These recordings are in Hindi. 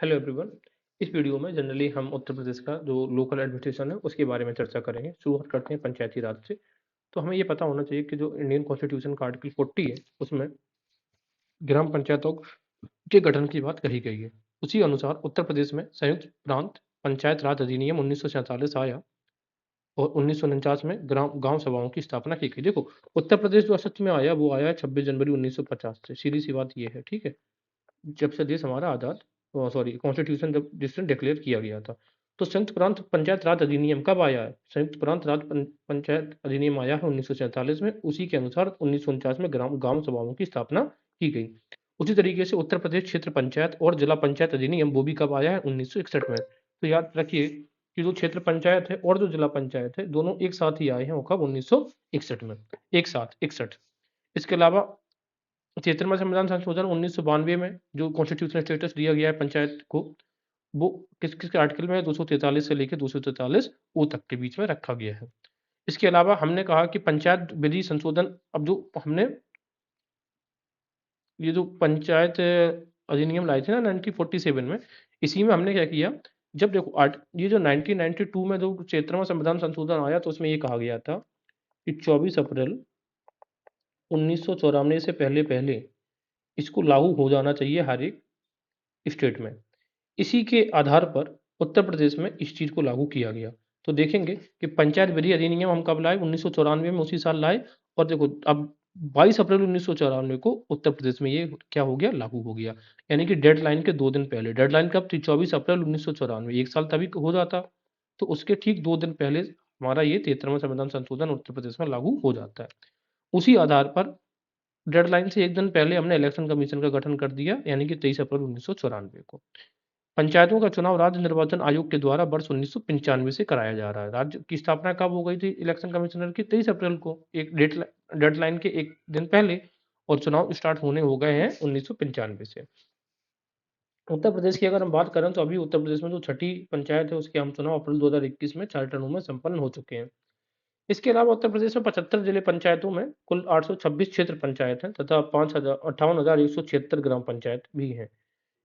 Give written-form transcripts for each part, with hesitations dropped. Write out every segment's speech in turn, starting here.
Hello everyone. इस वीडियो में जनरली हम उत्तर प्रदेश का जो लोकल एडमिनिस्ट्रेशन है उसके बारे में चर्चा करेंगे। शुरुआत करते हैं पंचायती राज से। तो हमें ये पता होना चाहिए कि जो इंडियन कॉन्स्टिट्यूशन का आर्टिकल 40 है उसमें ग्राम पंचायतों के गठन की बात कही गई है। उसी अनुसार उत्तर प्रदेश में संयुक्त प्रांत पंचायत राज अधिनियम 1947 आया और 1949 में ग्राम गांव सभाओं की स्थापना की गई। देखो, उत्तर प्रदेश जो अस्तित्व में आया वो आया 26 जनवरी 1950 से। सीधी सी बात ये है, ठीक है। जब से देश हमारा आज़ाद सॉरी कॉन्स्टिट्यूशन जब जिस दिन डिक्लेयर किया गया था। तो संयुक्त प्रांत पंचायत राज अधिनियम कब आया है? संयुक्त प्रांत पंचायत अधिनियम आया है 1947 में। उसी के अनुसार 1949 में ग्राम गांव सभाओं की स्थापना की गई। उसी तरीके से उत्तर प्रदेश क्षेत्र पंचायत और जिला पंचायत अधिनियम वो भी कब आया है? 1961 में। तो याद रखिए कि जो क्षेत्र पंचायत है और जो जिला पंचायत है दोनों एक साथ ही आए हैं। वो कब? 1961 में। एक साथ 61। इसके अलावा 73वां संविधान संशोधन 1992 में जो कॉन्स्टिट्यूशनल स्टेटस दिया गया है पंचायत को, वो किस किस आर्टिकल में 243 से लेकर 243 ओ तक के बीच में रखा गया है। इसके अलावा हमने कहा कि पंचायत विधि संशोधन, अब जो हमने ये जो पंचायत अधिनियम लाए थे ना 1947 में, इसी में हमने क्या किया, जब देखो ये जो 1992 में जो 73वां संविधान संशोधन आया तो उसमें ये कहा गया था कि 24 अप्रैल 1994 से पहले पहले इसको लागू हो जाना चाहिए हर एक स्टेट में। इसी के आधार पर उत्तर प्रदेश में इस चीज़ को लागू किया गया। तो देखेंगे कि पंचायत विधि अधिनियम हम कब लाए? 1994 में, उसी साल लाए। और देखो अब 22 अप्रैल 1994 को उत्तर प्रदेश में ये क्या हो गया? लागू हो गया। यानी कि डेडलाइन के 2 दिन पहले। डेडलाइन कब थी? 24 अप्रैल 1994। 1 साल तभी हो जाता। तो उसके ठीक 2 दिन पहले हमारा ये 73वां संविधान संशोधन उत्तर प्रदेश में लागू हो जाता है। उसी आधार पर डेडलाइन से 1 दिन पहले हमने इलेक्शन कमीशन का गठन कर दिया, यानी कि 23 अप्रैल 1994 को। पंचायतों का चुनाव राज्य निर्वाचन आयोग के द्वारा वर्ष 1995 से कराया जा रहा है। राज्य की स्थापना कब हो गई थी इलेक्शन कमिश्नर की? 23 अप्रैल को, एक डेडलाइन के 1 दिन पहले। और चुनाव स्टार्ट होने हो गए हैं 1995 से। उत्तर प्रदेश की अगर हम बात करें तो अभी उत्तर प्रदेश में जो छठी पंचायत है उसके हम चुनाव अप्रैल 2021 में 4 टर्मों में संपन्न हो चुके हैं। इसके अलावा उत्तर प्रदेश में 75 जिले पंचायतों में कुल 826 क्षेत्र पंचायत हैं तथा 58,176 ग्राम पंचायत भी हैं।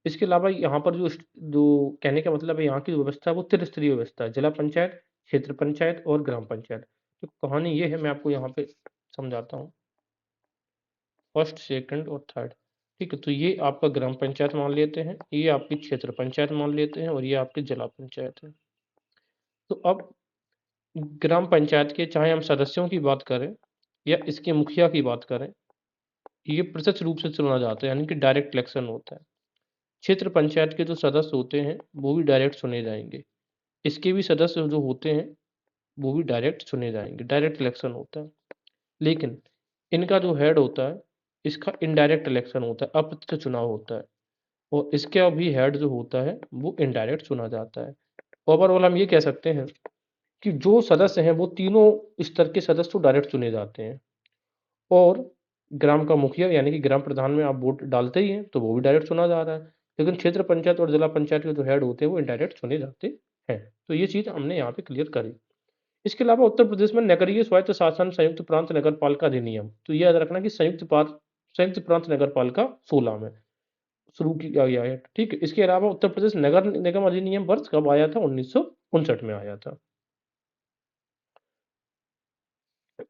इसके अलावा यहाँ पर जो कहने का मतलब है, यहाँ की जो व्यवस्था है वो त्रिस्तरीय व्यवस्था है। जिला पंचायत, क्षेत्र पंचायत और ग्राम पंचायत। तो कहानी ये है, मैं आपको यहाँ पे समझाता हूँ। फर्स्ट, सेकंड और थर्ड। ठीक है, तो ये आपका ग्राम पंचायत मान लेते हैं, ये आपकी क्षेत्र पंचायत मान लेते हैं और ये आपकी जिला पंचायत है। तो अब ग्राम पंचायत के चाहे हम सदस्यों की बात करें या इसके मुखिया की बात करें, ये प्रत्यक्ष रूप से चुना जाता है, यानी कि डायरेक्ट इलेक्शन होता है। क्षेत्र पंचायत के जो सदस्य होते हैं वो भी डायरेक्ट चुने जाएंगे। इसके भी सदस्य जो होते हैं वो भी डायरेक्ट चुने जाएंगे, डायरेक्ट इलेक्शन होता है। लेकिन इनका जो हेड होता है इसका इनडायरेक्ट इलेक्शन होता है, अप्रत्यक्ष चुनाव होता है। और इसका भी हेड जो होता है वो इनडायरेक्ट चुना जाता है। ओवरऑल हम ये कह सकते हैं कि जो सदस्य हैं वो तीनों स्तर के सदस्य तो डायरेक्ट चुने जाते हैं। और ग्राम का मुखिया यानी कि ग्राम प्रधान में आप वोट डालते ही हैं तो वो भी डायरेक्ट चुना जा रहा है। लेकिन क्षेत्र पंचायत और जिला पंचायत के जो हेड होते हैं वो इनडायरेक्ट चुने जाते हैं। तो ये चीज़ हमने यहाँ पे क्लियर करी। इसके अलावा उत्तर प्रदेश में नगरीय स्वायत्त शासन संयुक्त प्रांत नगर पालिका अधिनियम, तो ये याद रखना कि संयुक्त प्रांत नगर पालिका 16 में शुरू किया गया है। ठीक है। इसके अलावा उत्तर प्रदेश नगर निगम अधिनियम वर्ष कब आया था? 1959 में आया था।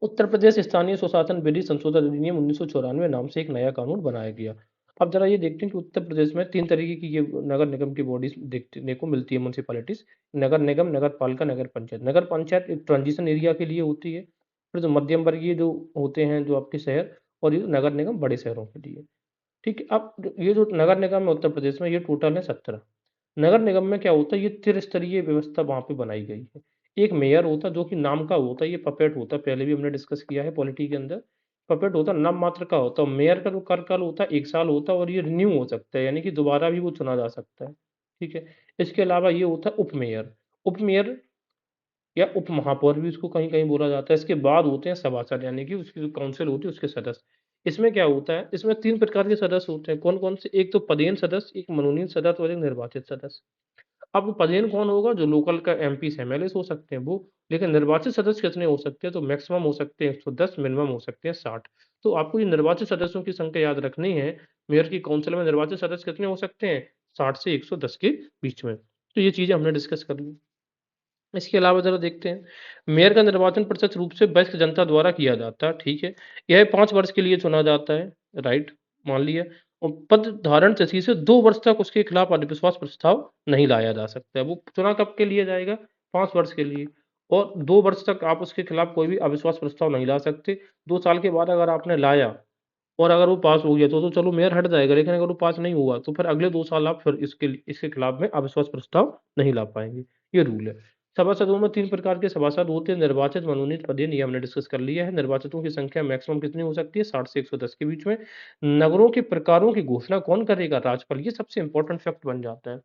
उत्तर प्रदेश स्थानीय स्वशासन विधि संशोधन अधिनियम 1994 नाम से एक नया कानून बनाया गया। अब जरा ये देखते हैं कि उत्तर प्रदेश में 3 तरीके की ये नगर निगम की बॉडीज देखने को मिलती है, म्युनिसिपैलिटीज। नगर निगम, नगर पालिका, नगर पंचायत। नगर पंचायत एक ट्रांजिशन एरिया के लिए होती है। फिर जो मध्यम वर्गीय जो होते हैं जो आपके शहर, और ये नगर निगम बड़े शहरों के लिए। ठीक है। अब ये जो नगर निगम है उत्तर प्रदेश में ये टोटल है 17। नगर निगम में क्या होता है, ये त्रिस्तरीय व्यवस्था वहाँ पे बनाई गई है। एक मेयर होता है जो कि नाम का होता है, ये पपेट होता है, पहले भी हमने डिस्कस किया है पॉलिटी के अंदर। पपेट होता है, नाम मात्र का होता है। मेयर का जो कार्यकाल होता है 1 साल होता है और ये रिन्यू हो सकता है, यानी कि दोबारा भी वो चुना जा सकता है। ठीक है। इसके अलावा ये होता है उपमेयर। उपमेयर या उप महापौर भी इसको कहीं-कहीं बोला जाता है। इसके बाद होते हैं सभासद, यानी कि उसकी जो काउंसिल होती है उसके सदस्य। इसमें क्या होता है, इसमें 3 प्रकार के सदस्य होते हैं। कौन-कौन से? एक तो पदेन सदस्य, एक मनोनीत सदस्य और एक निर्वाचित सदस्य। अब पदेन कौन होगा? जो लोकल का एमपीस, एमएलएस हो सकते हैं वो। लेकिन निर्वाचित सदस्य कितने हो सकते हैं? तो मैक्सिमम हो सकते हैं 110, मिनिमम हो सकते हैं 60। तो आपको ये निर्वाचित सदस्यों की संख्या याद रखनी है। मेयर की काउंसिल में निर्वाचित सदस्य कितने हो सकते हैं? 60 से 110 के बीच में। तो ये चीज़ें हमने डिस्कस कर ली। इसके अलावा ज़रा देखते हैं, मेयर का निर्वाचन प्रत्यक्ष रूप से वयस्क जनता द्वारा किया जाता है, ठीक है। यह 5 वर्ष के लिए चुना जाता है, राइट, मान लिया। और पद धारण तिथि से 2 वर्ष तक उसके खिलाफ अविश्वास प्रस्ताव नहीं लाया जा सकता है। वो चुना कब के लिए जाएगा? 5 वर्ष के लिए, और 2 वर्ष तक आप उसके खिलाफ कोई भी अविश्वास प्रस्ताव नहीं ला सकते। 2 साल के बाद अगर आपने लाया और अगर वो पास हो गया तो चलो मेयर हट जाएगा, लेकिन अगर वो पास नहीं हुआ तो फिर अगले 2 साल आप फिर इसके खिलाफ में अविश्वास प्रस्ताव नहीं ला पाएँगे। ये रूल है। सभासदों में 3 प्रकार के सभासद होते हैं, निर्वाचित, मनोनीत, पदेन, ये हमने डिस्कस कर लिया है। निर्वाचितों की संख्या मैक्सिमम कितनी हो सकती है? 60 से 110 के बीच में। नगरों के प्रकारों की घोषणा कौन करेगा? राज्यपाल। ये सबसे इंपॉर्टेंट फैक्ट बन जाता है।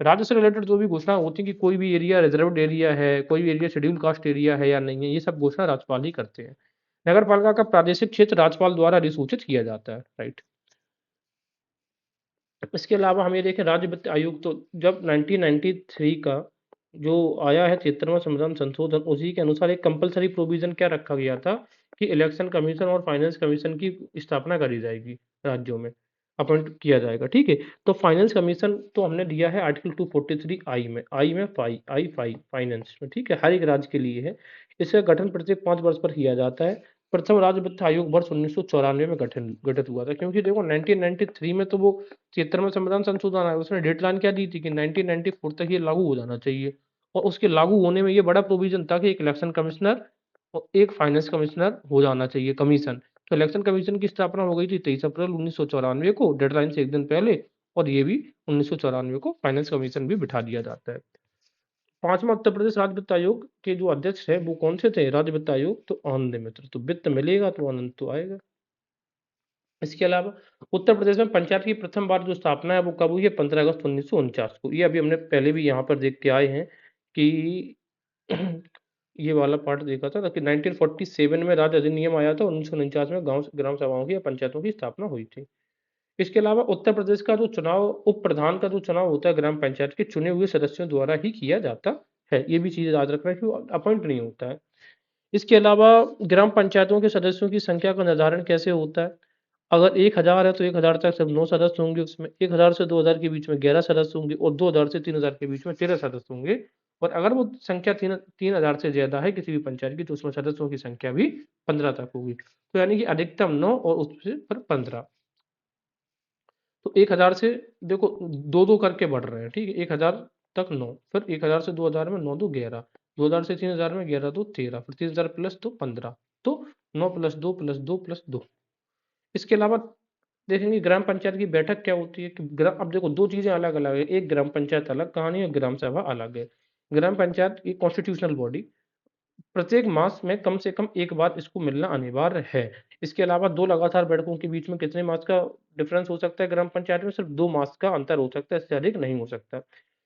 राज्य से रिलेटेड जो भी घोषणा होती है कि कोई भी एरिया रिजर्व्ड एरिया है, कोई भी एरिया शेड्यूल कास्ट एरिया है या नहीं है, ये सब घोषणा राज्यपाल ही करते हैं। नगरपालिका का प्रादेशिक क्षेत्र राज्यपाल द्वारा अधिसूचित किया जाता है, राइट। इसके अलावा हम ये देखें, राज्य वित्त आयोग तो जब 1993 का जो आया है 73वां संविधान संशोधन, उसी के अनुसार एक कंपल्सरी प्रोविजन क्या रखा गया था कि इलेक्शन कमीशन और फाइनेंस कमीशन की स्थापना करी जाएगी, राज्यों में अपॉइंट किया जाएगा, ठीक है। तो फाइनेंस कमीशन तो हमने दिया है आर्टिकल 243 आई में फाइनेंस में, ठीक है, हर एक राज्य के लिए है। इसका गठन प्रत्येक 5 वर्ष पर किया जाता है। प्रथम राज्य वित्त आयोग वर्ष 1994 में गठित हुआ था, क्योंकि देखो 1993 में तो वो 73वां संविधान संशोधन आया, उसने डेडलाइन क्या दी थी कि 1994 तक ये लागू हो जाना चाहिए। और उसके लागू होने में ये बड़ा प्रोविजन था कि एक इलेक्शन कमिश्नर और एक फाइनेंस कमिश्नर हो जाना चाहिए, कमीशन। तो इलेक्शन कमीशन की स्थापना हो गई थी 23 अप्रैल 1994 को, डेडलाइन से एक दिन पहले। और ये भी 1994 को फाइनेंस कमीशन भी बिठा दिया जाता है। 5वां उत्तर प्रदेश राज्य वित्त आयोग के जो अध्यक्ष है वो कौन से थे? राज्य वित्त आयोग, तो आनंद मित्र। तो वित्त मिलेगा तो आनंद तो आएगा। इसके अलावा उत्तर प्रदेश में पंचायत की प्रथम बार जो स्थापना है वो कब हुई है? 15 अगस्त 1949 को। ये अभी हमने पहले भी यहाँ पर देख के आए हैं कि ये वाला पार्ट देखा था कि 1947 में राज्य अधिनियम आया था, 1949 में गांव ग्राम सभाओं की या पंचायतों की स्थापना हुई थी। इसके अलावा उत्तर प्रदेश का जो चुनाव, उप प्रधान का जो चुनाव होता है ग्राम पंचायत के चुने हुए सदस्यों द्वारा ही किया जाता है। ये भी चीज़ याद रखना है कि वो अपॉइंट नहीं होता है। इसके अलावा ग्राम पंचायतों के सदस्यों की संख्या का निर्धारण कैसे होता है? अगर 1000 है तो 1000 तक सिर्फ 9 सदस्य होंगे उसमें, 1000 से 2000 के बीच में 11 सदस्य होंगे और 2000 से 3000 के बीच में 13 सदस्य होंगे। और अगर वो संख्या 3000 से ज़्यादा है किसी भी पंचायत की, तो उसमें सदस्यों की संख्या भी 15 तक होगी। तो यानी कि अधिकतम 9 और उससे फिर 15। तो 1000 से देखो 2-2 करके बढ़ रहे हैं, ठीक है। 1000 तक 9, फिर 1000 से 2000 में 9 2 11, 2000 से 3000 में 11 2 13, फिर 3000 प्लस 2 15। तो 9 प्लस 2 प्लस 2 प्लस 2। इसके अलावा देखेंगे ग्राम पंचायत की बैठक क्या होती है कि अब देखो दो चीजें अलग अलग है, एक ग्राम पंचायत अलग कहानी है, ग्राम सभा अलग है। ग्राम पंचायत की कॉन्स्टिट्यूशनल बॉडी, प्रत्येक मास में कम से कम एक बार इसको मिलना अनिवार्य है। इसके अलावा दो लगातार बैठकों के बीच में कितने मास का डिफरेंस हो सकता है? ग्राम पंचायत में सिर्फ 2 मास का अंतर हो सकता है, इससे अधिक नहीं हो सकता।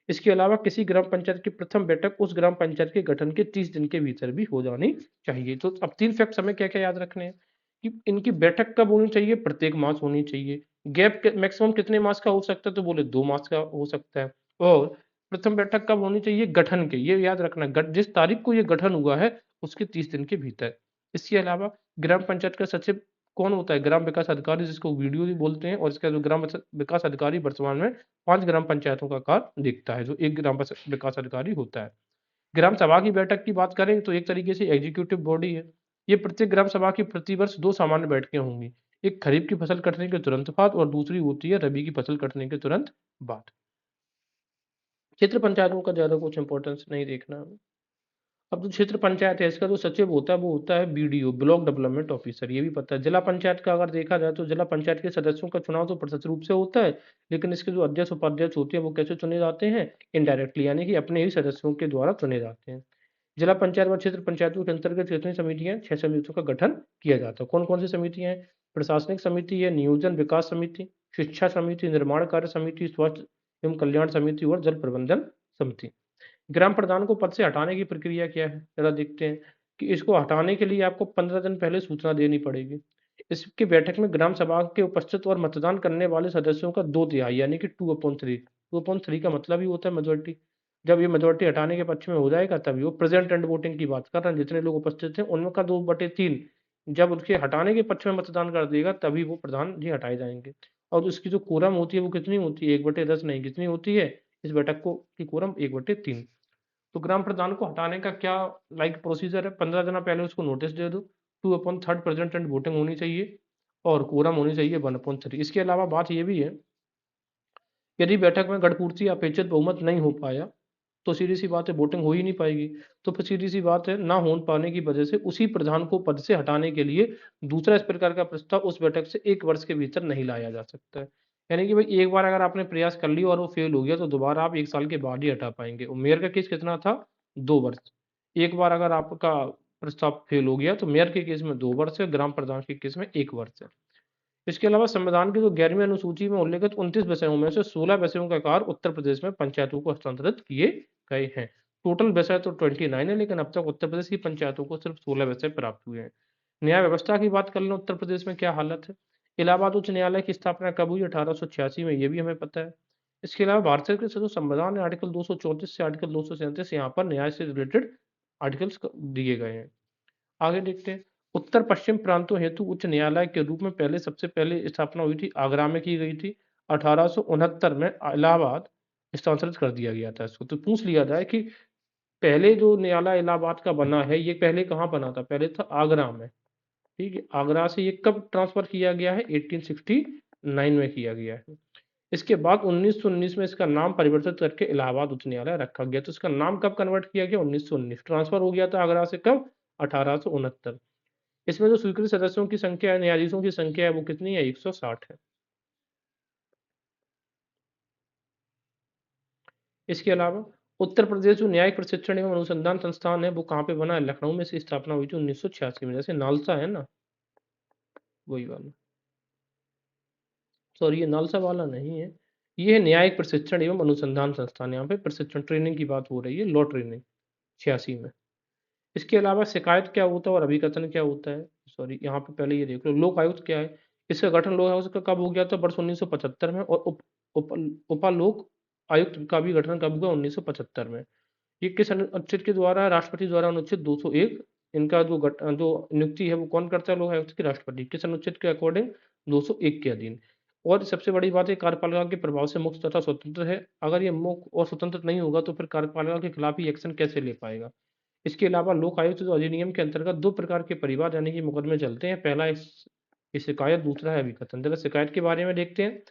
इसके अलावा किसी ग्राम पंचायत की प्रथम बैठक उस ग्राम पंचायत के गठन के 30 दिन के भीतर भी हो जानी चाहिए। तो अब 3 फैक्ट्स हमें क्या-क्या याद रखने हैं कि इनकी बैठक कब होनी चाहिए? प्रत्येक मास होनी चाहिए। गैप मैक्सिमम कितने मास का हो सकता है? तो बोले 2 मास का हो सकता है। और प्रथम बैठक कब होनी चाहिए? गठन के, ये याद रखना, जिस तारीख को ये गठन हुआ है उसके 30 दिन के भीतर। इसके अलावा ग्राम पंचायत का सचिव कौन होता है? ग्राम विकास अधिकारी, जिसको वीडियो भी बोलते हैं। और इसका जो ग्राम विकास अधिकारी वर्तमान में 5 ग्राम पंचायतों का कार्य देखता है, जो एक ग्राम विकास अधिकारी होता है। ग्राम सभा की बैठक की बात करें तो एक तरीके से एग्जीक्यूटिव बॉडी है। ये प्रत्येक ग्राम सभा की प्रतिवर्ष 2 सामान्य बैठकें होंगी। एक खरीफ की फसल कटने के तुरंत बाद और दूसरी होती है रबी की फसल कटने के तुरंत बाद। क्षेत्र पंचायतों का ज़्यादा कुछ इंपॉर्टेंस नहीं देखना है। अब जो क्षेत्र पंचायत है इसका जो सचिव होता है वो होता है बीडीओ, ब्लॉक डेवलपमेंट ऑफिसर। ये भी पता है। जिला पंचायत का अगर देखा जाए तो जिला पंचायत के सदस्यों का चुनाव तो प्रत्यक्ष रूप से होता है, लेकिन इसके जो अध्यक्ष उपाध्यक्ष होते हैं वो कैसे चुने जाते हैं? इनडायरेक्टली, यानी कि अपने ही सदस्यों के द्वारा चुने जाते हैं। जिला पंचायत व क्षेत्र पंचायतों के अंतर्गत कितनी समितियां? 6 समितियों का गठन किया जाता है। कौन कौन सी समितियां हैं? प्रशासनिक समिति है, नियोजन विकास समिति, शिक्षा समिति, निर्माण कार्य समिति, स्वास्थ्य एवं कल्याण समिति और जल प्रबंधन समिति। ग्राम प्रधान को पद से हटाने की प्रक्रिया क्या है? जरा देखते हैं कि इसको हटाने के लिए आपको 15 दिन पहले सूचना देनी पड़ेगी। इसकी बैठक में ग्राम सभा के उपस्थित और मतदान करने वाले सदस्यों का 2/3 यानी कि 2/3, 2/3 का मतलब ही होता है मेजोरिटी। जब ये मेजोरिटी हटाने के पक्ष में हो जाएगा तभी वो प्रेजेंट एंड वोटिंग की बात कर रहे हैं, जितने लोग उपस्थित थे उनका 2/3 जब उसके हटाने के पक्ष में मतदान कर देगा तभी वो प्रधान जी हटाए जाएंगे। और उसकी जो कोरम होती है वो कितनी होती है, 1/10 नहीं, कितनी होती है इस बैठक को की कोरम 1/3। तो ग्राम प्रधान को हटाने का क्या प्रोसीजर है, 15 दिन पहले उसको नोटिस दे दो, 2/3 प्रेजेंट एंड वोटिंग होनी चाहिए और कोरम होनी चाहिए 1/3। इसके अलावा बात ये भी है, यदि बैठक में गढ़पूर्ति या अपेक्षित बहुमत नहीं हो पाया तो सीधी सी बात है वोटिंग हो ही नहीं पाएगी। तो फिर सीधी सी बात है, ना हो पाने की वजह से उसी प्रधान को पद से हटाने के लिए दूसरा इस प्रकार का प्रस्ताव उस बैठक से 1 वर्ष के भीतर नहीं लाया जा सकता है। यानी कि भाई एक बार अगर आपने प्रयास कर लिया और वो फेल हो गया तो दोबारा आप 1 साल के बाद ही हटा पाएंगे। और मेयर का केस कितना था, 2 वर्ष। एक बार अगर आपका प्रस्ताव फेल हो गया तो मेयर के केस में 2 वर्ष है, ग्राम प्रधान के केस में 1 वर्ष है। इसके अलावा संविधान की जो 11वीं अनुसूची में उल्लेखित 29 विषयों में से 16 विषयों का कार्य उत्तर प्रदेश में पंचायतों को हस्तांतरित किए गए हैं। टोटल विषय तो 29 है, लेकिन अब तक उत्तर प्रदेश की पंचायतों को सिर्फ 16 विषय प्राप्त हुए हैं। न्याय व्यवस्था की बात कर लें, उत्तर प्रदेश में क्या हालत है। इलाहाबाद उच्च न्यायालय की स्थापना कब हुई, 1886 में, ये भी हमें पता है। इसके अलावा भारत के जो संविधान है, आर्टिकल 234 से आर्टिकल 237 यहाँ पर न्याय से रिलेटेड आर्टिकल्स दिए गए हैं। आगे देखते हैं, उत्तर पश्चिम प्रांतों हेतु उच्च न्यायालय के रूप में पहले सबसे पहले स्थापना हुई थी, आगरा में की गई थी। 1869 में इलाहाबाद स्थानांतरित कर दिया गया था इसको। तो पूछ लिया जाए कि पहले जो न्यायालय इलाहाबाद का बना है ये पहले कहाँ बना था, पहले था आगरा में। ठीक है, आगरा से ये कब ट्रांसफर किया गया है, 1869 में किया गया है। इसके बाद 1919 में इसका नाम परिवर्तित करके इलाहाबाद उच्च न्यायालय रखा गया। तो इसका नाम कब कन्वर्ट किया गया, 1919। ट्रांसफर हो गया था आगरा से कब, 1869। इसमें जो स्वीकृत सदस्यों की संख्या है, न्यायाधीशों की संख्या है, वो कितनी है, 160 है। इसके अलावा उत्तर प्रदेश जो न्यायिक प्रशिक्षण एवं अनुसंधान संस्थान है वो कहाँ पे बना है, लखनऊ में। से स्थापना हुई थी 1986 में। जैसे नालसा है ना, वही वाला, सॉरी ये नालसा वाला नहीं है, ये है न्यायिक प्रशिक्षण एवं अनुसंधान संस्थान। यहाँ पे प्रशिक्षण ट्रेनिंग की बात हो रही है, लॉ ट्रेनिंग, 86 में। इसके अलावा शिकायत क्या होता है और अभिकथन क्या होता है, सॉरी यहाँ पे पहले ये देख लो, लोक आयुक्त क्या है। इसका गठन लोक आयुक्त का कब हो गया था, वर्ष 1975 में। और उप उपालोक आयुक्त का भी गठन कब हुआ, 1975 में। ये किस अनुच्छेद के द्वारा, राष्ट्रपति द्वारा, अनुच्छेद 201। इनका जो नियुक्ति है वो कौन करता है, लोक आयुक्त की, राष्ट्रपति। किस अनुच्छेद के अकॉर्डिंग, 201 के अधीन। और सबसे बड़ी बात है, कार्यपालिका के प्रभाव से मुक्त तथा स्वतंत्र है। अगर ये मुक्त और स्वतंत्र नहीं होगा तो फिर कार्यपालिका के खिलाफ ही एक्शन कैसे ले पाएगा। इसके अलावा लोक आयुक्त जो अधिनियम के अंतर्गत 2 प्रकार के परिवाद यानी कि मुकदमे चलते हैं। पहला इस शिकायत, दूसरा है अभिकथन। जरा शिकायत के बारे में देखते हैं।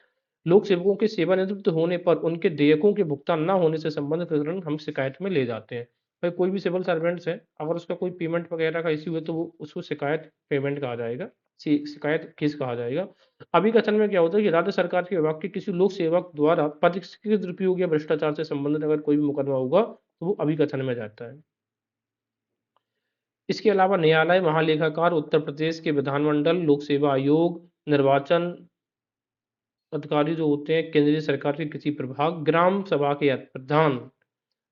लोक सेवकों के सेवानिवृत्त होने पर उनके देयकों के भुगतान न होने से संबंधित प्रकरण हम शिकायत में ले जाते हैं। भाई कोई भी सिविल सर्वेंट्स है, अगर उसका कोई पेमेंट वगैरह का इश्यू है तो वो उसको शिकायत पेमेंट कहा जाएगा, शिकायत केस कहा जाएगा। अभिकथन में क्या होता है कि राज्य सरकार के विभाग के किसी लोक सेवक द्वारा पद के दुरुपयोग या भ्रष्टाचार से संबंधित अगर कोई भी मुकदमा होगा तो वो अभिकथन में जाता है। इसके अलावा न्यायालय, महालेखाकार, उत्तर प्रदेश के विधानमंडल, लोक सेवा आयोग, निर्वाचन अधिकारी जो होते हैं, केंद्रीय सरकार के किसी प्रभाग, ग्राम सभा के प्रधान,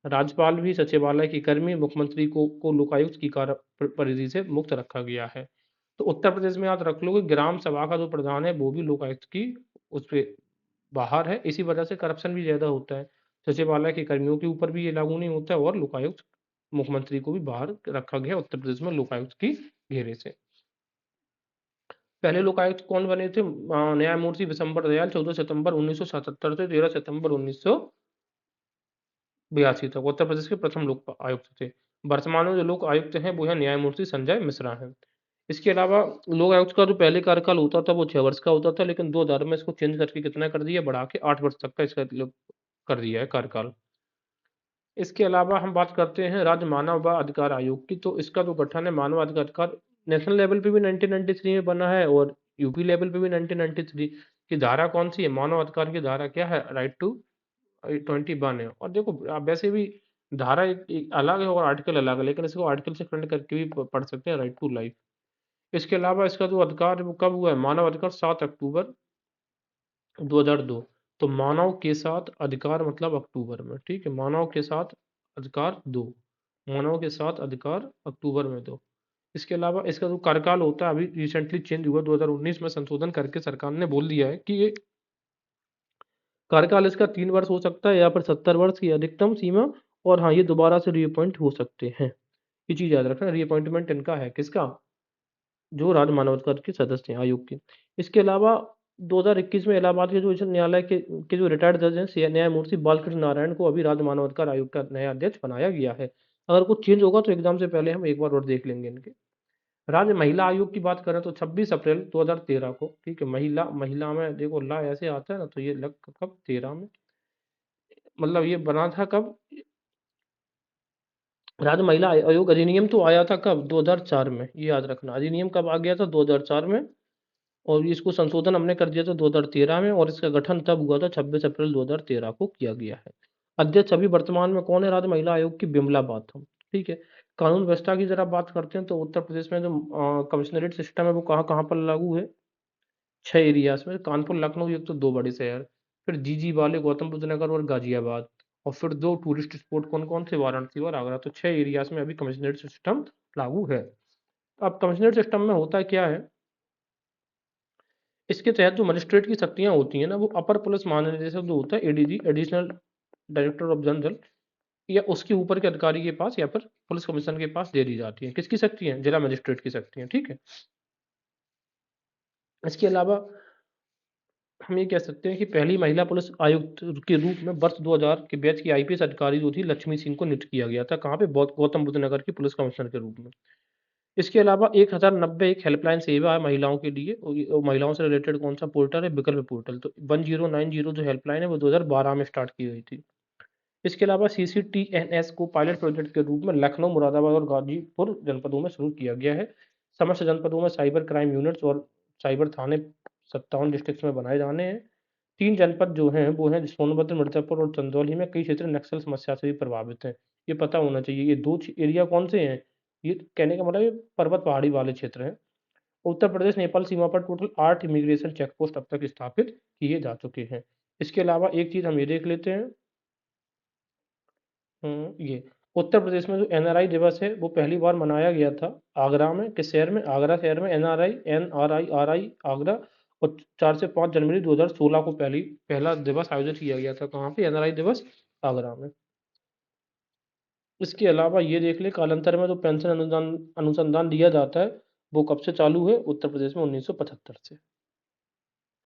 राज्यपाल भी, सचिवालय के कर्मी, मुख्यमंत्री को लोकायुक्त की कार्य परिधि से मुक्त रखा गया है। तो उत्तर प्रदेश में याद रख लो कि ग्राम सभा का जो प्रधान है वो भी लोकायुक्त की उस पे बाहर है। इसी वजह से करप्शन भी ज्यादा होता है। सचिवालय के कर्मियों के ऊपर भी ये लागू नहीं होता है और लोकायुक्त मुख्यमंत्री को भी बाहर रखा गया उत्तर प्रदेश में लोकायुक्त की घेरे से। पहले लोकायुक्त कौन बने थे, न्यायमूर्ति विशंबर दयाल, 14 सितंबर 1977 से 13 सितंबर 1982 तक उत्तर प्रदेश के प्रथम लोक आयुक्त थे। वर्तमान में जो लोक आयुक्त हैं वो है न्यायमूर्ति संजय मिश्रा हैं। इसके अलावा लोक आयुक्त का जो पहले कार्यकाल होता था वो 6 वर्ष का होता था, लेकिन 2000 में इसको चेंज करके कितना कर दिया, बढ़ा के 8 वर्ष तक का इसका कर दिया है कार्यकाल। इसके अलावा हम बात करते हैं राज्य मानव व अधिकार आयोग की। तो इसका जो गठन है, मानव अधिकार नेशनल लेवल पे भी 1993 में बना है और यूपी लेवल पे भी 1993 की। धारा कौन सी है, मानव अधिकार की धारा क्या है, राइट टू 21 है। और देखो वैसे भी धारा एक अलग है और आर्टिकल अलग है, लेकिन इसको आर्टिकल से करंट करके भी पढ़ सकते हैं, राइट टू लाइफ। इसके अलावा इसका जो अधिकार है वो कब हुआ है, मानव अधिकार 7 अक्टूबर 2002। तो मानव के साथ अधिकार मतलब अक्टूबर में, ठीक है, मानव के साथ अधिकार 2, मानव के साथ अधिकार अक्टूबर में 2। इसके अलावा इसका जो कार्यकाल होता है अभी रिसेंटली चेंज हुआ, 2019 में संशोधन करके सरकार ने बोल दिया है कि ये कार्यकाल इसका 3 वर्ष हो सकता है या फिर 70 वर्ष की अधिकतम सीमा। और हाँ, ये दोबारा से रीअपॉइंट हो सकते हैं। ये चीज याद रखना, रीअपॉइंटमेंट इनका है, किसका, जो राज्य मानवाधिकार के सदस्य हैं आयोग के। इसके अलावा 2021 में इलाहाबाद के जो उच्च न्यायालय के जो रिटायर्ड जज हैं न्यायमूर्ति बालकृष्ण नारायण को अभी राज्य मानवाधिकार आयोग का नया अध्यक्ष बनाया गया है। अगर कुछ चेंज होगा तो एग्जाम से पहले हम एक बार और देख लेंगे इनके। राज्य महिला आयोग की बात करें तो 26 अप्रैल 2013 को, ठीक है, महिला महिला में देखो ला ऐसे आता है ना, तो ये लग कब 13 में, मतलब ये बना था कब, राज्य महिला आयोग अधिनियम तो आया था कब, 2004 में, ये याद रखना, अधिनियम कब आ गया था, 2004 में। और इसको संशोधन हमने कर दिया था 2013 में, और इसका गठन तब हुआ था 26 अप्रैल 2013 को किया गया है। अध्यक्ष अभी वर्तमान में कौन है राज्य महिला आयोग की, बिमला बाथम, ठीक है। कानून व्यवस्था की जरा बात करते हैं तो उत्तर प्रदेश में जो कमिश्नरेट सिस्टम है वो कहाँ कहाँ पर लागू है, 6 एरियाज में, कानपुर लखनऊ एक तो दो बड़े शहर, फिर जीजी वाले गौतम बुद्ध नगर और गाजियाबाद, और फिर दो टूरिस्ट स्पॉट कौन कौन थे, वाराणसी और आगरा। तो 6 एरियाज में अभी कमिश्नरेट सिस्टम लागू है। अब कमिश्नरेट सिस्टम में होता क्या है, इसके तहत जो मजिस्ट्रेट की शक्तियां होती हैं ना, वो अपर पुलिस महानिदेशक जो होता है, ADG, additional director of general, या उसके ऊपर के अधिकारी के पास या फिर पुलिस कमिश्नर के पास दे दी जाती है। किसकी शक्ति है, जिला मजिस्ट्रेट की शक्ति है, ठीक है। इसके अलावा हम ये कह सकते हैं कि पहली महिला पुलिस आयुक्त के रूप में वर्ष 2000 के बैच की आईपीएस अधिकारी जो थी लक्ष्मी सिंह को नियुक्त किया गया था, कहाँ पे, गौतम बुद्ध नगर की पुलिस कमिश्नर के रूप में। इसके अलावा 1090 एक हेल्पलाइन सेवा है महिलाओं के लिए, और महिलाओं से रिलेटेड कौन सा पोर्टल है, विकल्प पोर्टल। तो 1090 जो हेल्पलाइन है वो 2012 में स्टार्ट की गई थी। इसके अलावा सीसीटीएनएस को पायलट प्रोजेक्ट के रूप में लखनऊ, मुरादाबाद और गाजीपुर जनपदों में शुरू किया गया है। समस्त जनपदों में साइबर क्राइम यूनिट्स और साइबर थाने 57 डिस्ट्रिक्ट में बनाए जाने हैं। 3 जनपद जो हैं वो हैं सोनभद्र, मिर्जापुर और चंदौली में कई क्षेत्र नक्सल समस्या से भी प्रभावित हैं। ये पता होना चाहिए। ये दो एरिया कौन से हैं, ये कहने का मतलब ये पर्वत पहाड़ी वाले क्षेत्र हैं। उत्तर प्रदेश नेपाल सीमा पर टोटल 8 इमिग्रेशन चेक पोस्ट अब तक स्थापित किए जा चुके हैं। इसके अलावा एक चीज हम ये देख लेते हैं, ये उत्तर प्रदेश में जो एनआरआई दिवस है वो पहली बार मनाया गया था आगरा में, किस शहर में, आगरा शहर में, एनआरआई आगरा। और 4 से 5 जनवरी 2016 को पहला दिवस आयोजित किया गया था, कहाँ पे, एनआरआई दिवस आगरा में। इसके अलावा ये देख ले, कालांतर में जो पेंशन अनुदान अनुसंधान दिया जाता है वो कब से चालू है, उत्तर प्रदेश में 1975 से।